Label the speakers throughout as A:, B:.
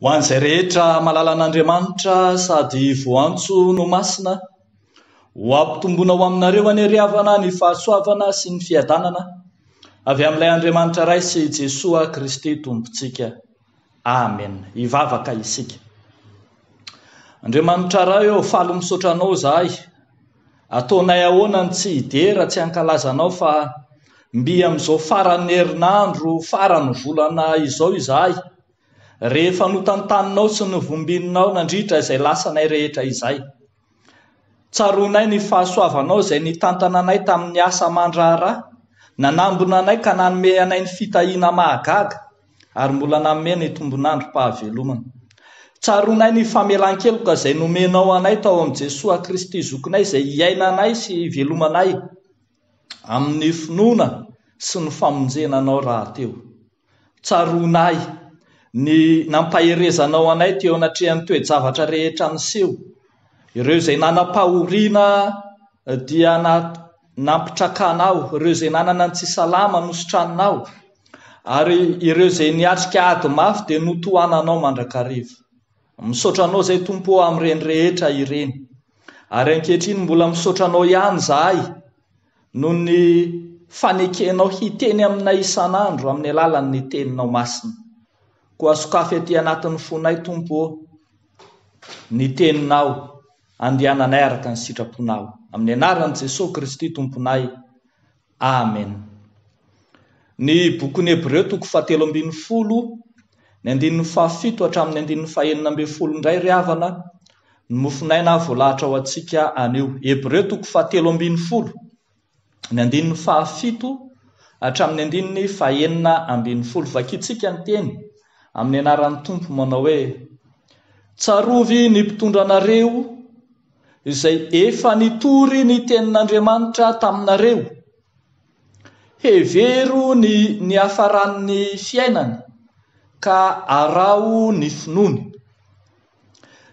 A: Ho an'izay rehetra malala an'Andriamanitra sady voantso no masina, ho ampitomboina ho aminareo any ariavana ny fahasoavana sy ny fiadanana avy amin'ilay Andriamanitra ray sy Jesoa Kristy tompontsika. Amen. Hivavaka isika. Andriamanitra ray eo, faly misaotra anao zahay. Ataonay ahoana ny tsy hidera tsy hankalazanao fa mby amin'izao faran'ny herinandro, farany volana izao izahay. Rehefa notantaninao sy novombinao nandritra izay lasanay rehetra izay. Tsaroanay ny fahasoavanao izay nitantana anay tamin'ny asa mandraharaha, nanambona anay ka nanome anay ny fitahiana mahagaga, ary mbola nanome ny tombonandrom-pahavelomana. Tsaroanay ny famelan-keloka izay nomenao anay tao amin'i Jesoa Kristy zokinay izay hiaina anay sy hivelomanay amin'ny finoana sy ny famonjenanao rahateo. Tsaroanay ny nampaherezanao anay teo anatrehan'ny toe-javatra rehetra niseho. Ireo izay nanam-pahoriana dia nampitrakanao, ireo izay nanana ny tsy salama nosotranonao, ary ireo izay niatrika ady mafy dia notohananao mandrakariva. Misaotra anao izay Tompo amin'ireny rehetra ireny, ary ankehitriny mbola misaotra anao ihany zahay noho ny fanekenao hiteny aminay isan'andro amin'ny alalan'ny teninao masina. Koa sokafy aty anatin'ny fonay Tompo ny teninao, andehananay araka ny sitraponao. Amin'ny anaran'i Jesosy Kristy Tomponay. Amen. Ny bokin'ny Hebreo 7:12, ny 17 hatramin'ny 19 indray ry havana, ny mofinaina voalahatra ao antsika anio. Hebreo 7:12, ny 17 hatramin'ny 19. Vakitsika ny teny amin'ny anaran'ny Tompo manao hoe: tsarovy ny mpitondra anareo izay efa nitory ny tenin'Andriamanitra taminareo, hevero ny hafaran'ny fiainany ka arao ny finoany.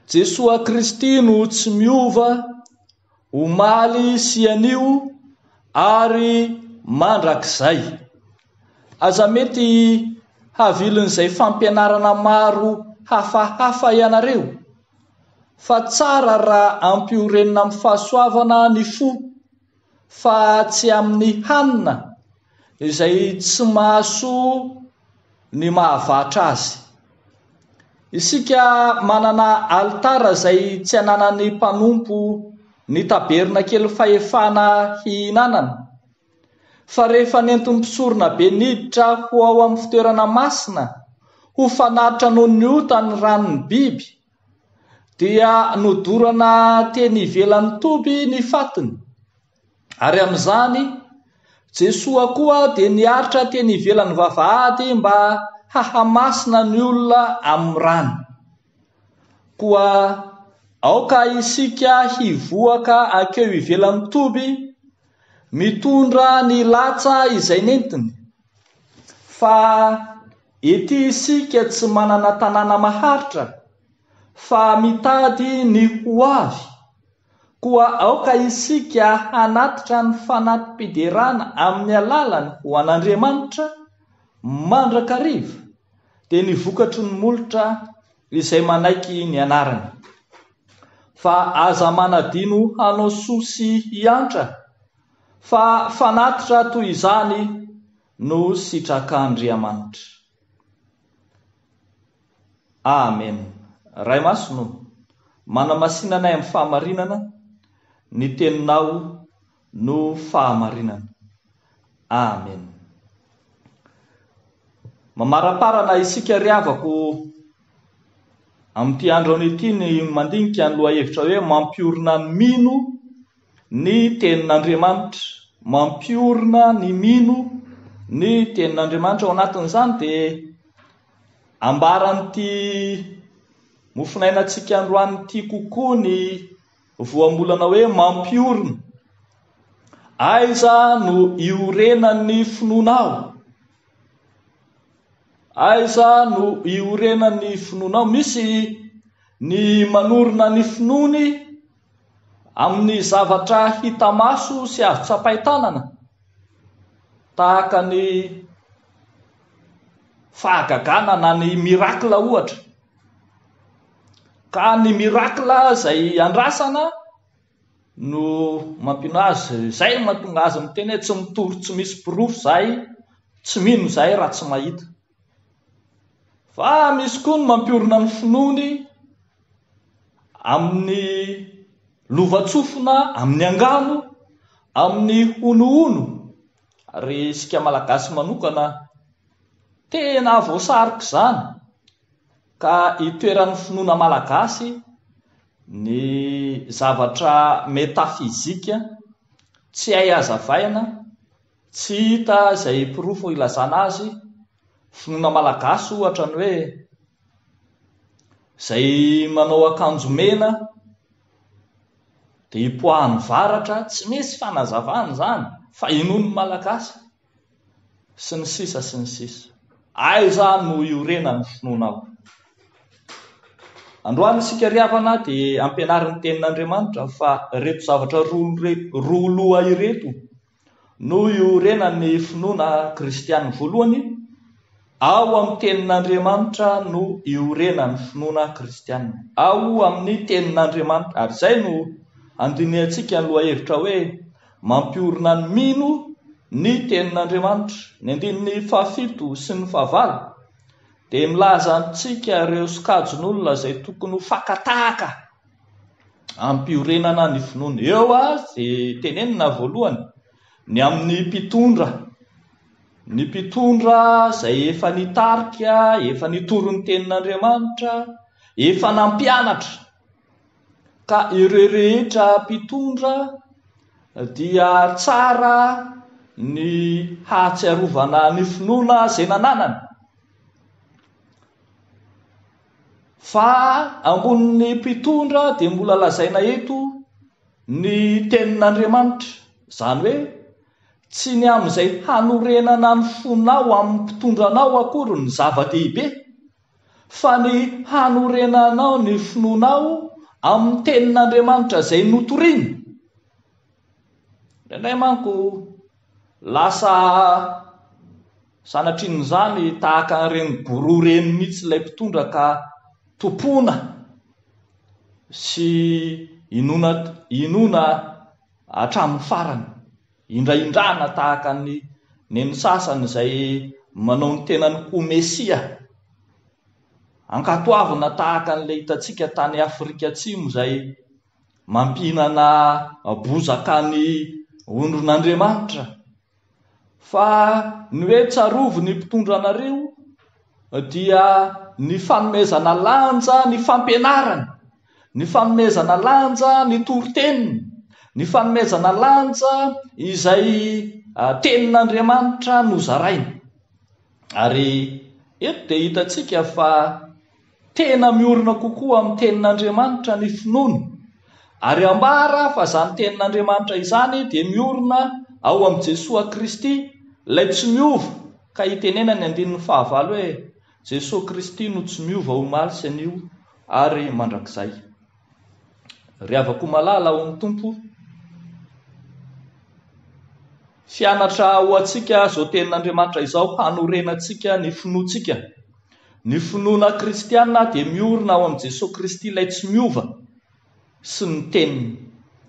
A: Jesoa Kristy no tsy miova, omaly sy anio ary mandrakizay. Aza mety havilin'izay fampianarana maro hafahafa ianareo, fa tsara raha ampiorenina amin'ny fahasoavana ny fo, fa tsy amin'ny hanina izay tsy mahasoa ny mahavatra azy. Isika manana alitara izay tsy ananan'ny mpanompo ny taberna kely fahefana hihinanana, fa rehefa nentin'ny mpisorona be niditra ho ao amin'ny fitoerana masina, ho fanatitra noho ny ota ny ranon'ny biby, dia nodorana teny ivelan'ny toby ny fatiny. Ary amin'izany Jesoa koa dia niaritra teny ivelan'ny vavahady mba hahamasina ny olona amin'ny rano. Koa aoka isika hivoaka akeo ivelan'ny toby, mitondra ny latsa izay nentiny, fa ety isika tsy manana tanàna maharitra, fa mitady ny ho avy. Koa aoka isika hanatitra ny fanatim-piderana amin'ny alalany ho an'Andriamanitra mandrakariva, dia ny vokatry ny molotra izay manaiky ny anarany. Fa aza manadino hanao soa sy hiantra, fa fanatitra toy izany no sitrak'Andriamanitra. Amen. Ray masino, manamasinanay amin'ny fahamarinana, ny teninao no fahamarinana. Amen. Mamaraparana isika ry havako amin'ity andro an'ity ny mandinika ny lohahevitra hoe mampiorina ny mino ny tenin'Andriamanitra. Mampiorina ny mino ny tenin'Andriamanitra. Ao anatin'izany dia ambaran'ity mofinainantsika androany ity kokoa ny voambolana hoe mampiorina. Aiza no iorenan'ny finoanao? Aiza no iorenan'ny finoanao? Misy ny manorina ny finoany amin'ny zavatra hita maso sy azo tsapaitanana, tahaka ny fahagagana na ny mirakla ohatra. ka ny mirakla zay andrasana no mampino azy zay mahatonga azy miteny hoe tsy mitory tsy misy pirofo zay tsy mino zay raha tsy mahita. Fa misy koa ny mampiorina ny finoany amin'ny lovatsofina, amin'ny angano, amin'ny honoono. Ary isika malagasy manokana tena voasarika izany, ka itoeran'ny finoana malagasy ny zavatra metafizika tsy hay hazavaina, tsy hita izay pirofo ilazana azy. Finoana malagasy ohatra ny hoe izay manao akanjo mena dia ipoahany varatra, tsy misy fanazavana zany fa inony malagasy, sy ny sisa sy ny sisa. Aiza no iorenan'ny finoana ao? Androany isika riavana dia ampianarin'ny tenin'Andriamanitra fa reto zavatra roa loha ireto no iorenan'ny finoana kristiana. Voalohany, ao amin'ny tenin'Andriamanitra no iorenan'ny finoana kristiana, ao amin'ny tenin'Andriamanitra. Ary izay no andiniantsika ny lohahevitra hoe mampiorina ny mino ny tenin'Andriamanitra. Ny andininy 7 sy ny 8 dia milaza antsika ireo sokajin'olona izay tokony ho fakatahaka ampiorenana ny finoana. Eo dia tenenina voalohany ny amin'ny mpitondra izay efa nitarika, efa nitoro ny tenin'Andriamanitra, efa nampianatra. Ka ireo rehetra mpitondra dia tsara ny hatsiarovana ny finoana izay nananany. Fa ambonin'ny mpitondra dia mbola lazaina eto ny tenin'Andriamanitra, izany hoe tsy ny amin'izay hanorenana ny fonao amin'ny mpitondranao akory ny zava-dehibe, fa ny hanorenanao ny finoanao amin'ny tenin'Andriamanitra izay notoriany. Indray manko lasa sanatrin'izany tahaka ireny goroa ireny mihitsy ilay mpitondra, ka tompona sy inona hatramin'ny farany, indraindrana tahaka ny sasany izay manao ny tenany ho Mesia, ankatoavina tahaka an'ilay hitantsika tany Afrika Atsimo izay mampinana bozaka ny ondron'Andriamanitra. Fa ny hoe tsarovo ny mpitondra anareo dia ny fanomezana lanja ny fampianarana, ny fanomezana lanja ny toroteniny, ny fanomezana lanja izay tenin'Andriamanitra nozaraina. Ary eto dia hitantsika fa tena miorina kokoa amin'ny tenin'Andriamanitra ny finoana. Ary ambara fa izany tenin'Andriamanitra izany dia miorina ao amin'ny Jesosy Kristy, ilay tsy miova. Ka hitenena ny 9 hoe Jesosy Kristy no tsy miova ho maly sy anio ary mandrakizay. Ry havako malala ho ny Tompo, fianatra ho antsika izao tenin'Andriamanitra izao, hanorenantsika ny finoantsika. Ny finoana kristiana dia miorina ao amin'ny Jesosy Kristy ilay tsy miova sy ny teniny.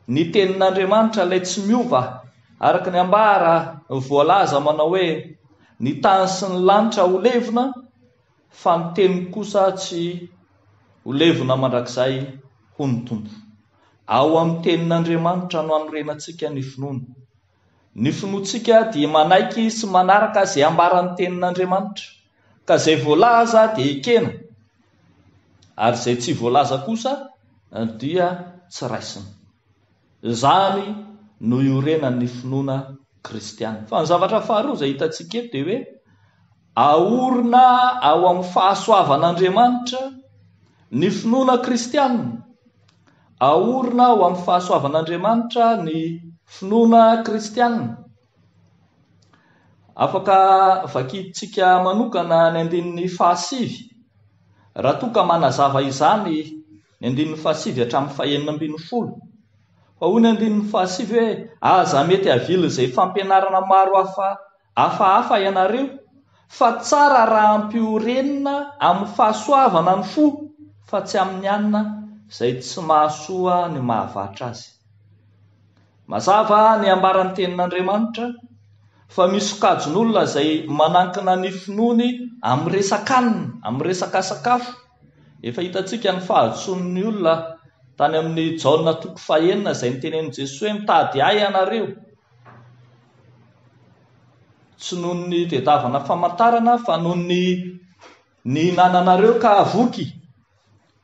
A: Ny tenin'Andriamanitra ilay tsy miova, araka ny ambara voalaza manao hoe ny tany sy ny lanitra ho levona, fa ny teniny kosa tsy ho levona mandrakizay ho ny Tompo. Ao amin'ny tenin'Andriamanitra no hanorenantsika ny finoana. Ny finoantsika dia manaiky sy manaraka izay ambaran'ny tenin'Andriamanitra, ka izay voalaza dia ekena, ary izay tsy voalaza kosa dia tsy raisina. Izany no iorenan'ny finoana kristiana. Fa ny zavatra faharoa izay hitantsika eto dia hoe aorina ao amin'ny fahasoavan'Andriamanitra ny finoana kristiana. Aorina ao amin'ny fahasoavan'Andriamanitra ny finoana kristiana. Afaka vakitsika manokana ny 9 raha toa ka manazava izany ny 9 hatramin'ny 9. Fa hoy ny 9 hoe aza mety avily izay fampianarana maro hafahafa ianareo, fa tsara raha ampiorenina amin'ny fahasoavana ny fo, fa tsy amin'ny anina izay tsy mahasoa ny mahavatra azy. Mazava ny ambaran'ny tenin'Andriamanitra fa misy sokajon'olona izay manankina ny finoany amin'ny resakanina, amin'ny resaka sakafo. Efa hitantsika ny fahaditson'ny olona tany amin'ny Jaona 9 izay nitenen'i Jesosy hoe mitady ahy ianareo, tsy noho ny tedavana famantarana fa noho ny hinananareo ka avoky,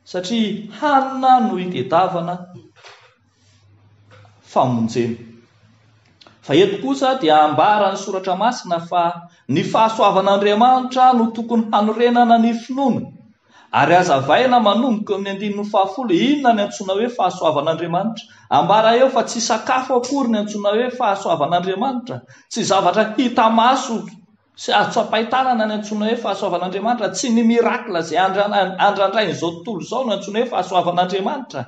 A: satria hanina no hitedavana famonjena. Fa eto kosa dia ambara ny soratra masina fa ny fahasoavan'Andriamanitra no tokony hanorenana ny finoana. Ary azavaina manomboka amin'ny 10:10, inona ny antsoina hoe fahasoavan'Andriamanitra? Ambara eo fa tsy sakafo akory ny antsoina hoe fahasoavan'Andriamanitra, tsy zavatra hita maso sy azo-tsapahi-tanana ny antsoina hoe fahasoavan'Andriamanitra, tsy ny mirakla izay andrandrain'izao tontolo izao no antsoina hoe fahasoavan'Andriamanitra,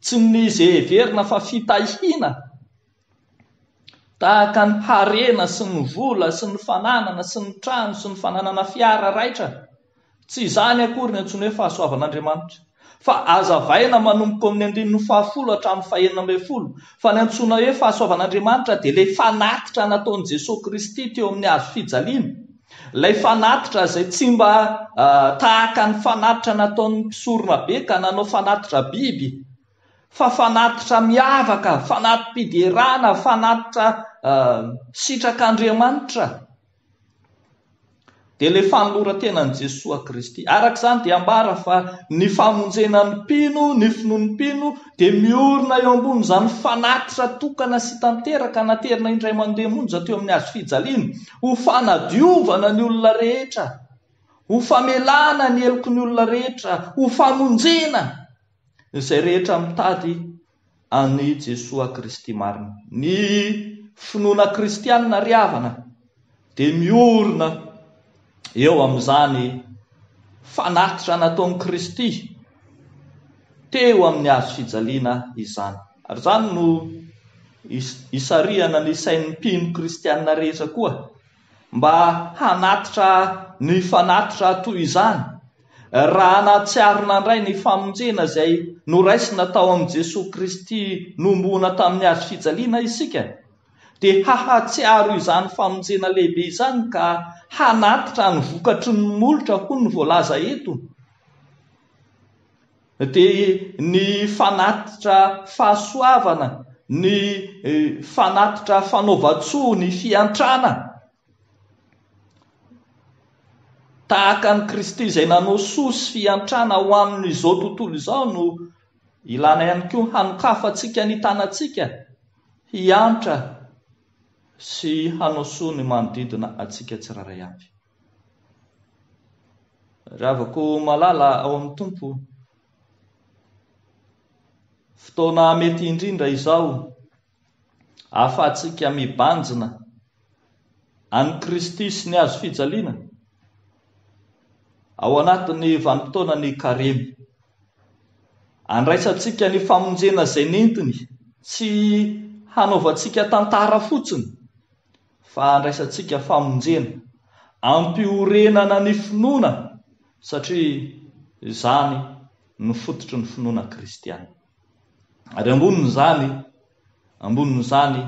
A: tsy ny izay heverina fa fitahiana tahaka ny harena sy ny vola sy ny fananana sy ny trano sy ny fananana fiara raitra. Tsy izany akory ny antsoina hoe fahasoavan'Andriamanitra. Fa azavaina manomboka amin'ny 10:10 hatramin'ny 9:10 fa ny antsoina hoe fahasoavan'Andriamanitra dia ilay fanatitra nataon'i Jesosy Kristy teo amin'ny hazo fijaliana. Ilay fanatitra izay tsy mba tahaka ny fanatitra nataon'ny mpisorona be ka nanao fanatitra biby, fa fanatitra miavaka, fanatim-piderana, fanatitra sitrak'Andriamanitra. Dia ilay fanoloran-tenan'i Jesosy Kristy. Araka izany dia ambara fa ny famonjenan'ny mpino, ny finoan'ny mpino dia miorina eo ambonin'izany fanatitra tokana sy tanteraka naterina indray mandeha monja teo amin'ny hazo fijaliana, ho fanadiovana ny olona rehetra, ho famelana ny heloko ny olona rehetra, ho famonjena izay rehetra mitady an'i Jesosy Kristy marina. Ny finoana kristianina ry havana dia miorina eo amin'izany fanatitra nataon'i Kristy teo amin'ny hazo fijaliana izany. Ary izany no isariana ny sain'ny mpino kristianina rehetra koa mba hanatitra ny fanatitra toy izany. Raha nahatsiarina indray ny famonjena izay noraisina tao amin'i Jesosy Kristy nombona tamin'ny hazo fijaliana isika, dia hahatsiaro izany famonjena lehibe izany ka hanatitra ny vokatry ny molotra hoy ny voalaza eto. Dia ny fanatitra fahasoavana, ny fanatitra fanaova-tsoa, ny fiantrana tahaka ny Kristy izay nanao soa sy fiantrana ho amin'izao tontolo izao no ilana ihany koa hanokafantsika ny tanantsika hiantra sy hanao soa ny manodidina atsika tsiraray avy. Ravako malala ao amin'ny Tompo, fotoana mety indrindra izao ahafahantsika mibanjina any Kristy sy ny hazo fijaliana ao anatin'ny vanim-potoana ny karemy. Andraisantsika ny famonjena izay nentiny, tsy hanaovantsika tantara fotsiny, fa andraisantsika famonjena ampiorenana ny finoana, satria izany no fototry ny finoana kristiana. Ary ambonin'izany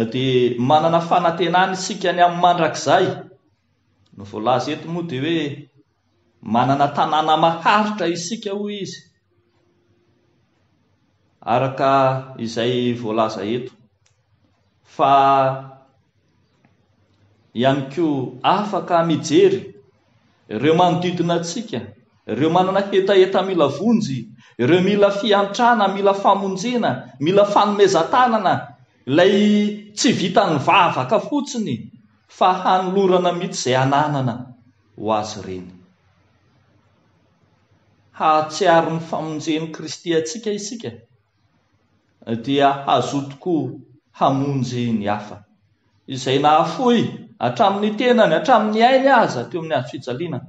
A: dia manana fanantenana isika ny amin'ny mandrakizay. No voalaza eto moa dia hoe manana tanàna maharitra isika hoy izy, araka izay voalaza eto. Fa ihany koa afaka mijery ireo manodidina antsika, ireo manana hetaheta mila vonjy, ireo mila fiantrana, mila famonjena, mila fanomezan-tanana, ilay tsy vitan'ny vavaka fotsiny fa hanolorana mihitsy izay ananana ho azy ireny. Hahatsiaro ny famonjen'i Kristy antsika isika dia azo tokoa hamonjy ny hafa izay nahafoy hatramin'ny tenany, hatramin'ny ainy aza teo amin'ny hazo fijaliana.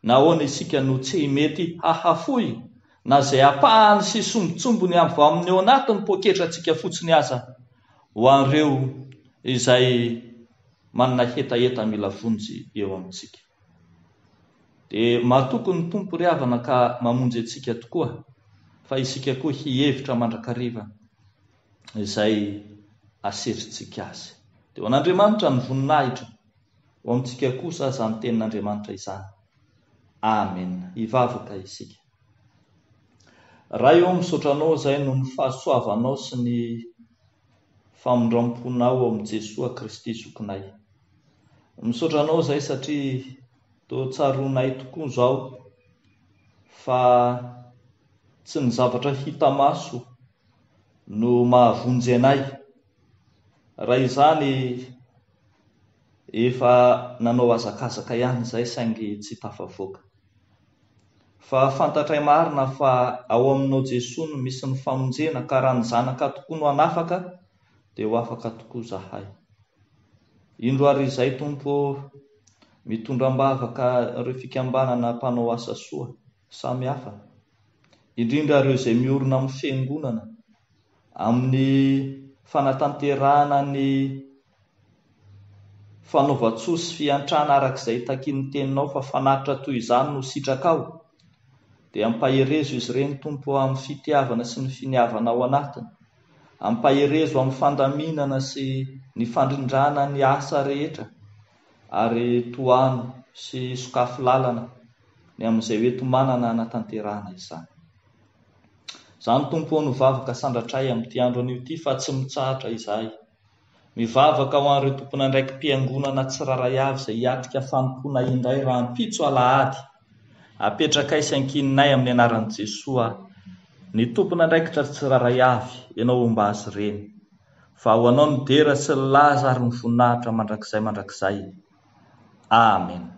A: Nahoana isika no tsy mety hahafoy na izay apahany sy sombitsombony avy amin'ny ao anatiny poketra antsika fotsiny aza ho an'ireo izay manana hetaheta mila vonjy eo amintsika. dia mahatoky ny tompo ry havana ka mamonjy antsika tokoa, fa isika koa hihevitra mandrakariva izay asetritsika azy. Dia ho an'Andriamanitra ny voninahitra, ho amintsika kosa izany tenin'Andriamanitra izany. Amen. Hivavaka isika. Raha eo misaotra anao izay no ny fahasoavanao sy ny famondram-ponao amin'i Jesosy Kristy zokinay. Misaotra anao izay satria toa tsaronay tokoa izao fa tsy ny zavatra hita maso no mahavonjy anay. Raha izany efa nanao azakazaka ihany izay saingy tsy tafavoaka. Fa fantatray marina fa ao aminao Jesosy no misy ny famonjena, ka raha ny zanaka tokoa no hanafaka dia ho afaka tokoa zahay. Indro ary izay Tompo mitondram-bavaka ireo fikambanana mpanao asa soa samy hafa, indrindra ireo izay miorina amin'ny fiangonana, amin'ny fanatanterahana ny fanaova-tsoa sy fiantrana arak'izay takin'ny teninao fa fanatitra toy izany no sitraka ao, dia ampaherezo izy ireny Tompo amin'ny fitiavana sy ny finiavana ao anatiny, ampaherezo amin'ny fandaminana sy ny fandrindrana ny asa rehetra, ary toano sy sokafo lalana ny amin'izay hoe tomanana anatanterahana izany. Izany Tompo no vavaka sandratray amin'ity andro anio ity, fa tsy mitsahatra izahay. Mivavaka ho an'ireo tompona ndraiky mpiangonana tsiraray avy izay hiatrika fanompoana indray raha mpitso alahady. Apetraka isan-kininay amin'ny anaran'i Jesosy ny tompona ndraikitra tsiraray avy, ianao omba azy ireny. Fa ho anao ny dera sy ny laza ary ny voninahitra mandrakizay. Amen.